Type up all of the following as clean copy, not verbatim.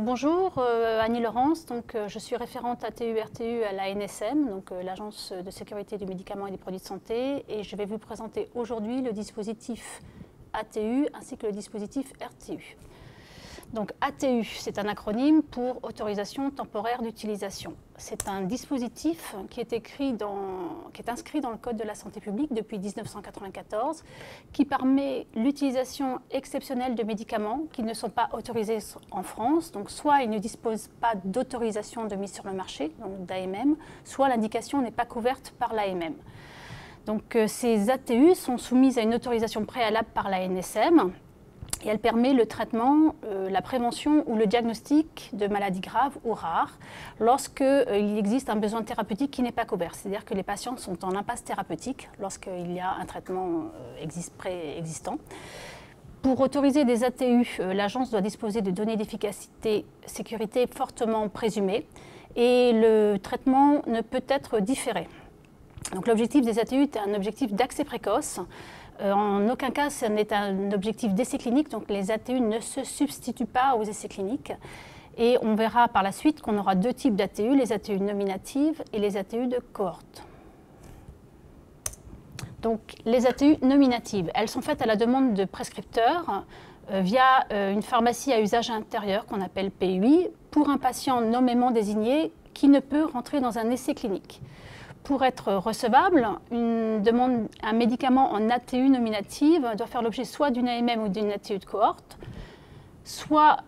Bonjour, Annie Laurence, je suis référente ATU-RTU à l'ANSM, l'Agence de sécurité du médicament et des produits de santé, et je vais vous présenter aujourd'hui le dispositif ATU ainsi que le dispositif RTU. Donc ATU, c'est un acronyme pour autorisation temporaire d'utilisation. C'est un dispositif qui est inscrit dans le Code de la santé publique depuis 1994, qui permet l'utilisation exceptionnelle de médicaments qui ne sont pas autorisés en France. Donc soit ils ne disposent pas d'autorisation de mise sur le marché, donc d'AMM, soit l'indication n'est pas couverte par l'AMM. Donc ces ATU sont soumises à une autorisation préalable par l'ANSM. Et elle permet le traitement, la prévention ou le diagnostic de maladies graves ou rares lorsqu'il existe un besoin thérapeutique qui n'est pas couvert. C'est-à-dire que les patients sont en impasse thérapeutique lorsqu'il y a un traitement préexistant. Pour autoriser des ATU, l'agence doit disposer de données d'efficacité sécurité fortement présumées et le traitement ne peut être différé. Donc l'objectif des ATU est un objectif d'accès précoce. En aucun cas, ce n'est un objectif d'essai clinique, donc les ATU ne se substituent pas aux essais cliniques. Et on verra par la suite qu'on aura deux types d'ATU, les ATU nominatives et les ATU de cohorte. Donc les ATU nominatives, elles sont faites à la demande de prescripteurs via une pharmacie à usage intérieur qu'on appelle PUI pour un patient nommément désigné qui ne peut rentrer dans un essai clinique. Pour être recevable, un médicament en ATU nominative doit faire l'objet soit d'une AMM ou d'une ATU de cohorte, soit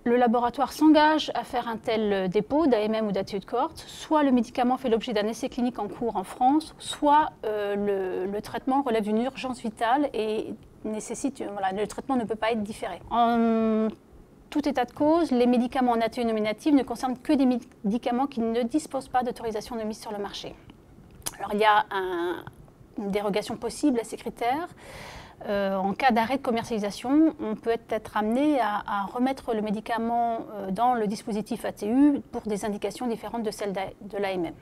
le laboratoire s'engage à faire un tel dépôt d'AMM ou d'ATU de cohorte, soit le médicament fait l'objet d'un essai clinique en cours en France, soit le traitement relève d'une urgence vitale et le traitement ne peut pas être différé. En tout état de cause, les médicaments en ATU nominative ne concernent que des médicaments qui ne disposent pas d'autorisation de mise sur le marché. Alors il y a une dérogation possible à ces critères. En cas d'arrêt de commercialisation, on peut être amené à remettre le médicament dans le dispositif ATU pour des indications différentes de celles de l'AMM.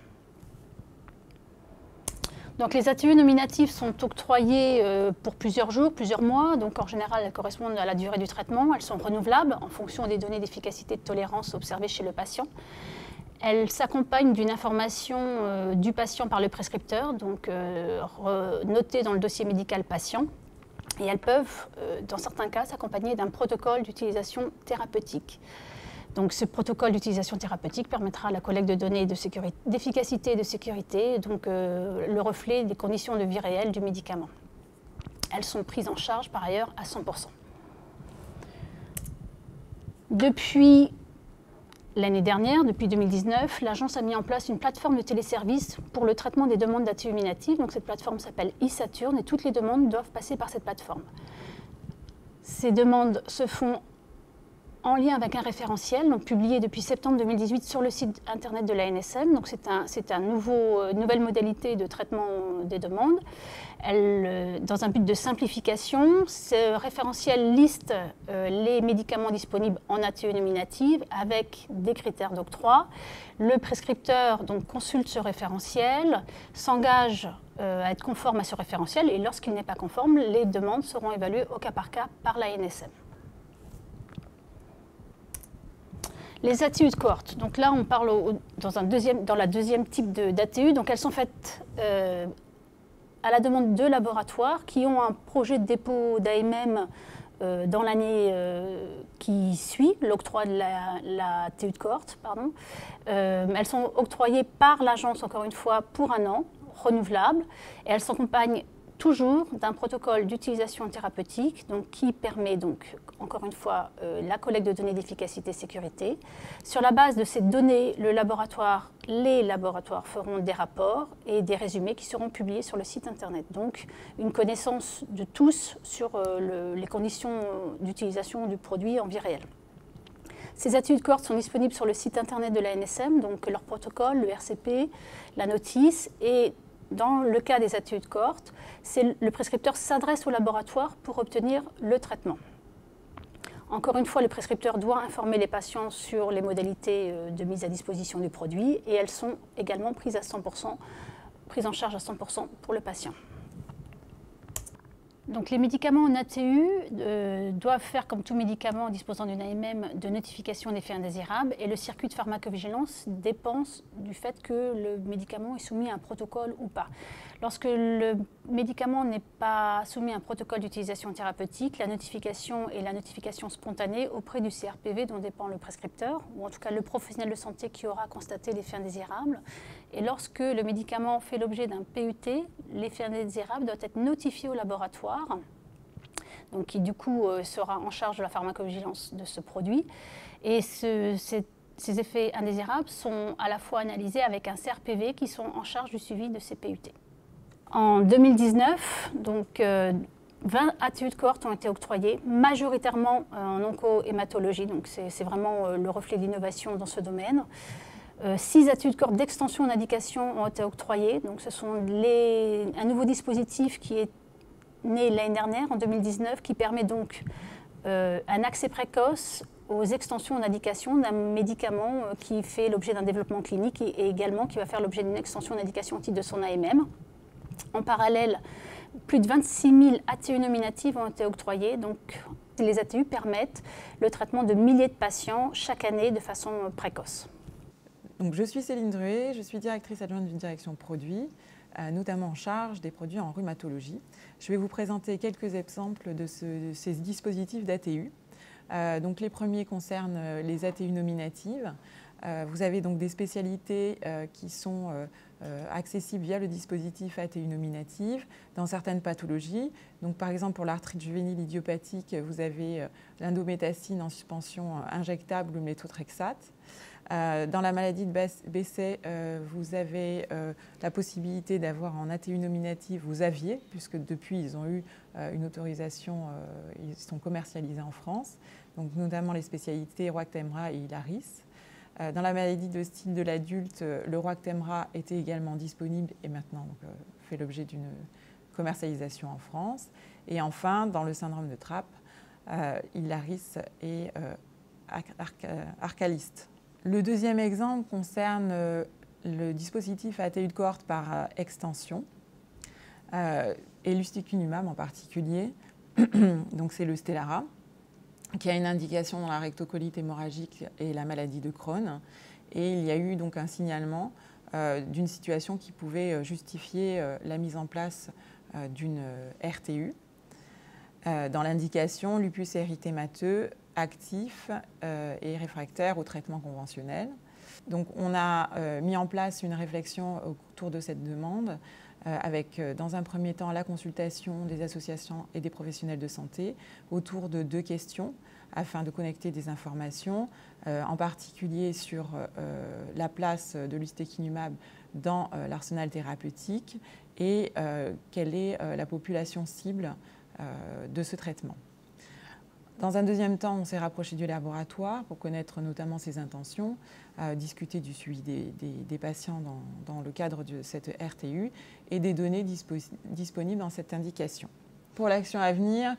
Donc les ATU nominatives sont octroyées pour plusieurs jours, plusieurs mois. Donc en général, elles correspondent à la durée du traitement. Elles sont renouvelables en fonction des données d'efficacité et de tolérance observées chez le patient. Elles s'accompagnent d'une information du patient par le prescripteur, donc notée dans le dossier médical patient. Et elles peuvent, dans certains cas, s'accompagner d'un protocole d'utilisation thérapeutique. Donc ce protocole d'utilisation thérapeutique permettra la collecte de données d'efficacité et de sécurité, donc le reflet des conditions de vie réelles du médicament. Elles sont prises en charge par ailleurs à 100%. Depuis l'année dernière, depuis 2019, l'agence a mis en place une plateforme de téléservice pour le traitement des demandes d'ATU nominatives. Donc cette plateforme s'appelle e-Saturn et toutes les demandes doivent passer par cette plateforme. Ces demandes se font en lien avec un référentiel, donc publié depuis septembre 2018 sur le site internet de l'ANSM. Donc c'est une nouvelle modalité de traitement des demandes. Dans un but de simplification, ce référentiel liste les médicaments disponibles en ATU nominative avec des critères d'octroi. Le prescripteur donc, consulte ce référentiel, s'engage à être conforme à ce référentiel et lorsqu'il n'est pas conforme, les demandes seront évaluées au cas par cas par l'ANSM. Les ATU de cohorte, donc là on parle dans la deuxième type d'ATU, donc elles sont faites à la demande de laboratoires qui ont un projet de dépôt d'AMM dans l'année qui suit l'octroi de la ATU de cohorte. Elles sont octroyées par l'agence, encore une fois, pour un an, renouvelable, et elles s'accompagnent toujours d'un protocole d'utilisation thérapeutique qui permet donc, encore une fois, la collecte de données d'efficacité et sécurité. Sur la base de ces données, les laboratoires feront des rapports et des résumés qui seront publiés sur le site internet. Donc une connaissance de tous sur les conditions d'utilisation du produit en vie réelle. Ces ATU de cohorte sont disponibles sur le site internet de l'ANSM, donc leur protocole, le RCP, la notice et dans le cas des ATU de cohorte, le prescripteur s'adresse au laboratoire pour obtenir le traitement. Encore une fois, le prescripteur doit informer les patients sur les modalités de mise à disposition du produit et elles sont également prises en charge à 100% pour le patient. Donc les médicaments en ATU doivent faire, comme tout médicament disposant d'une AMM, de notification d'effets indésirables, et le circuit de pharmacovigilance dépend du fait que le médicament est soumis à un protocole ou pas. Lorsque le médicament n'est pas soumis à un protocole d'utilisation thérapeutique, la notification est la notification spontanée auprès du CRPV dont dépend le prescripteur, ou en tout cas le professionnel de santé qui aura constaté l'effet indésirable. Et lorsque le médicament fait l'objet d'un PUT, l'effet indésirable doit être notifié au laboratoire, donc qui du coup sera en charge de la pharmacovigilance de ce produit. Et ces effets indésirables sont à la fois analysés avec un CRPV qui sont en charge du suivi de ces PUT. En 2019, donc, 20 ATU de cohorte ont été octroyés, majoritairement en onco-hématologie, donc c'est vraiment le reflet de l'innovation dans ce domaine. 6 ATU de cohorte d'extension d'indication ont été octroyés, donc ce sont un nouveau dispositif qui est né l'année dernière, en 2019, qui permet donc un accès précoce aux extensions d'indication d'un médicament qui fait l'objet d'un développement clinique et également qui va faire l'objet d'une extension d'indication au titre de son AMM. En parallèle, plus de 26 000 ATU nominatives ont été octroyées. Donc, les ATU permettent le traitement de milliers de patients chaque année de façon précoce. Donc, je suis Céline Druet, je suis directrice adjointe d'une direction produits, notamment en charge des produits en rhumatologie. Je vais vous présenter quelques exemples de ces dispositifs d'ATU. Donc, les premiers concernent les ATU nominatives. Vous avez donc des spécialités qui sont accessibles via le dispositif ATU nominative dans certaines pathologies. Donc, par exemple, pour l'arthrite juvénile idiopathique, vous avez l'indométacine en suspension injectable ou le méthotrexate. Dans la maladie de Besset, vous avez la possibilité d'avoir en ATU nominative, vous aviez, puisque depuis ils ont eu une autorisation, ils sont commercialisés en France, donc notamment les spécialités Roactemra et Ilaris. Dans la maladie de style de l'adulte, le Roactemra était également disponible et maintenant fait l'objet d'une commercialisation en France. Et enfin, dans le syndrome de Trapp, Ilaris et Arcalyst. Le deuxième exemple concerne le dispositif ATU de cohorte par extension et l'ustekinumab en particulier. Donc c'est le Stelara, qui a une indication dans la rectocolite hémorragique et la maladie de Crohn. Et il y a eu donc un signalement d'une situation qui pouvait justifier la mise en place d'une RTU. Dans l'indication lupus érythémateux actif et réfractaire au traitement conventionnel. Donc on a mis en place une réflexion autour de cette demande avec dans un premier temps la consultation des associations et des professionnels de santé autour de 2 questions afin de connecter des informations, en particulier sur la place de l'ustekinumab dans l'arsenal thérapeutique et quelle est la population cible de ce traitement. Dans un deuxième temps, on s'est rapproché du laboratoire pour connaître notamment ses intentions, discuter du suivi des patients dans le cadre de cette RTU et des données disponibles dans cette indication. Pour l'action à venir,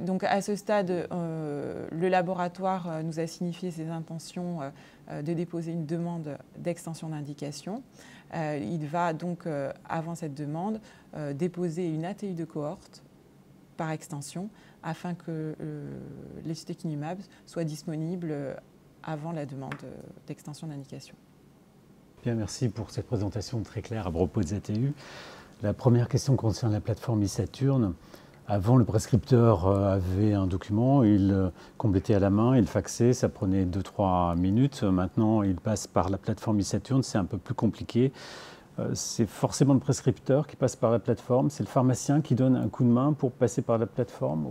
donc à ce stade, le laboratoire nous a signifié ses intentions de déposer une demande d'extension d'indication. Il va donc, avant cette demande, déposer une ATU de cohorte par extension afin que l'ustekinumab soit disponible avant la demande d'extension d'indication. Bien, merci pour cette présentation très claire à propos des ATU. La première question concerne la plateforme e-Saturne. Avant, le prescripteur avait un document, il complétait à la main, il faxait, ça prenait 2-3 minutes. Maintenant, il passe par la plateforme e-Saturne, c'est un peu plus compliqué. C'est forcément le prescripteur qui passe par la plateforme, c'est le pharmacien qui donne un coup de main pour passer par la plateforme.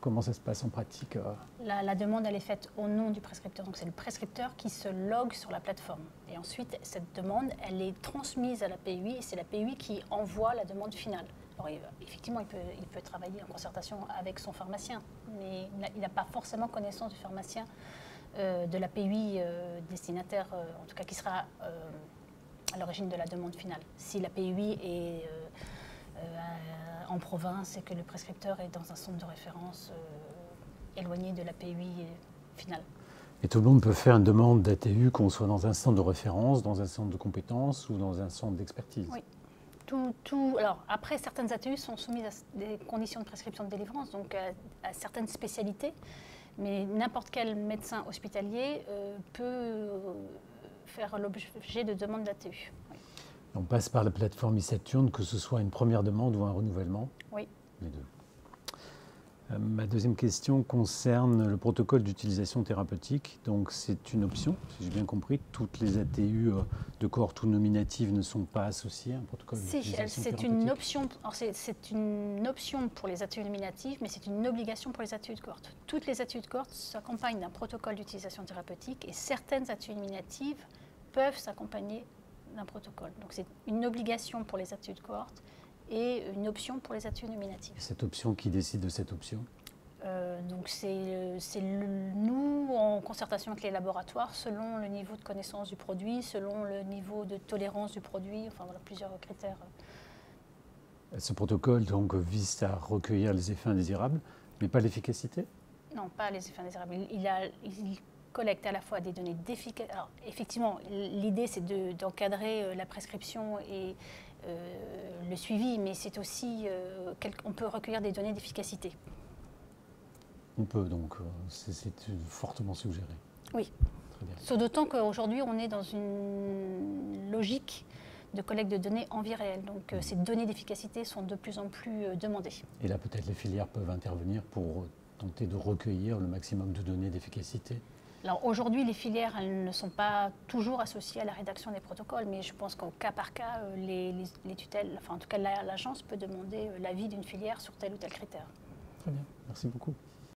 Comment ça se passe en pratique? La demande, elle est faite au nom du prescripteur. Donc c'est le prescripteur qui se logue sur la plateforme. Et ensuite, cette demande, elle est transmise à la PUI et c'est la PUI qui envoie la demande finale. Alors, effectivement, il peut travailler en concertation avec son pharmacien, mais il n'a pas forcément connaissance du pharmacien, de la PUI destinataire, en tout cas qui sera à l'origine de la demande finale. Si la PUI est en province et que le prescripteur est dans un centre de référence éloigné de la PUI finale. Et tout le monde peut faire une demande d'ATU, qu'on soit dans un centre de référence, dans un centre de compétences ou dans un centre d'expertise? Oui. Alors, après, certaines ATU sont soumises à des conditions de prescription de délivrance, donc à certaines spécialités, mais n'importe quel médecin hospitalier peut faire l'objet de demandes d'ATU. Oui. On passe par la plateforme e-Saturne, que ce soit une première demande ou un renouvellement? Oui. Les deux. Ma deuxième question concerne le protocole d'utilisation thérapeutique. Donc c'est une option, si j'ai bien compris. Toutes les ATU de cohorte ou nominative ne sont pas associées à un protocole d'utilisation thérapeutique. C'est une option pour les ATU nominatives, mais c'est une obligation pour les ATU de cohorte. Toutes les ATU de cohorte s'accompagnent d'un protocole d'utilisation thérapeutique et certaines ATU nominatives peuvent s'accompagner d'un protocole. Donc c'est une obligation pour les ATU de cohorte et une option pour les ATU nominatives. Cette option, qui décide de cette option? Donc c'est nous, en concertation avec les laboratoires, selon le niveau de connaissance du produit, selon le niveau de tolérance du produit, enfin voilà, plusieurs critères. Ce protocole donc vise à recueillir les effets indésirables, mais pas l'efficacité? Non, pas les effets indésirables. Il collecte à la fois des données d'efficacité. Alors effectivement, l'idée c'est d'encadrer la prescription et le suivi, mais c'est aussi on peut recueillir des données d'efficacité. On peut, donc c'est fortement suggéré. Oui. Très bien. Sauf d'autant qu'aujourd'hui on est dans une logique de collecte de données en vie réelle. Donc ces données d'efficacité sont de plus en plus demandées. Et là peut-être les filières peuvent intervenir pour tenter de recueillir le maximum de données d'efficacité? Alors aujourd'hui, les filières, elles ne sont pas toujours associées à la rédaction des protocoles, mais je pense qu'au cas par cas, les tutelles, enfin en tout cas l'agence peut demander l'avis d'une filière sur tel ou tel critère. Très bien, merci beaucoup.